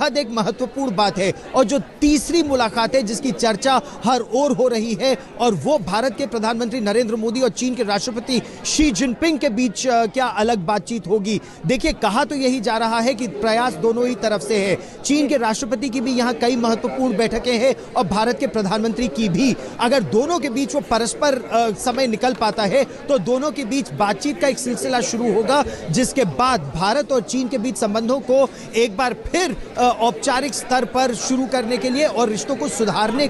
बेहद एक महत्वपूर्ण बात है। और जो तीसरी मुलाकात है जिसकी चर्चा हर ओर हो रही है, और वो भारत के प्रधानमंत्री नरेंद्र मोदी और चीन के राष्ट्रपति शी जिनपिंग के बीच क्या अलग बातचीत होगी। देखिए, कहा तो यही जा रहा है कि प्रयास दोनों ही तरफ से है। चीन के राष्ट्रपति की भी यहां कई महत्वपूर्ण बैठकें हैं और भारत के प्रधानमंत्री की भी। अगर दोनों के बीच वो परस्पर समय निकल पाता है तो दोनों के बीच बातचीत का एक सिलसिला शुरू होगा, जिसके बाद भारत और चीन के बीच संबंधों को एक बार फिर औपचारिक स्तर पर शुरू करने के लिए और रिश्तों को सुधारने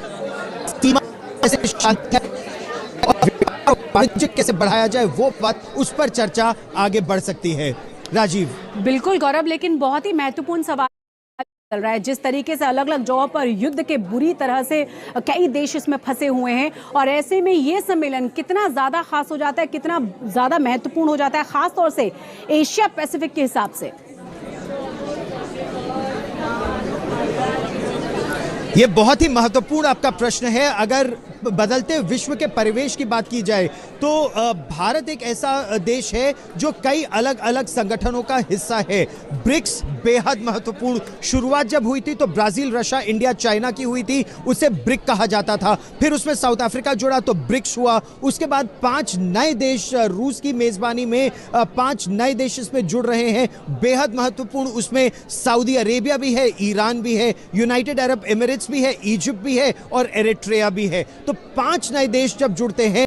कैसे बढ़ाया जाए वो बात, उस पर चर्चा आगे बढ़ सकती है। राजीव। बिल्कुल गौरव, लेकिन बहुत ही महत्वपूर्ण सवाल चल रहा है। जिस तरीके से अलग अलग जगहों पर युद्ध के बुरी तरह से कई देश इसमें फंसे हुए हैं, और ऐसे में ये सम्मेलन कितना ज्यादा खास हो जाता है, कितना ज्यादा महत्वपूर्ण हो जाता है, खास तौर से एशिया पैसिफिक के हिसाब से। ये बहुत ही महत्वपूर्ण आपका प्रश्न है। अगर बदलते विश्व के परिवेश की बात की जाए तो भारत एक ऐसा देश है जो कई अलग अलग संगठनों का हिस्सा है। ब्रिक्स बेहद महत्वपूर्ण, शुरुआत जब हुई थी तो ब्राजील, रशिया, इंडिया, चाइना की हुई थी, उसे ब्रिक कहा जाता था। फिर उसमें साउथ अफ्रीका जुड़ा तो ब्रिक्स हुआ। उसके बाद 5 नए देश, रूस की मेजबानी में 5 नए देश इसमें जुड़ रहे हैं, बेहद महत्वपूर्ण। उसमें सऊदी अरेबिया भी है, ईरान भी है, यूनाइटेड अरब एमिरेट्स भी है, इजिप्ट भी है और एरिट्रिया भी है। तो 5 नए देश जब जुड़ते हैं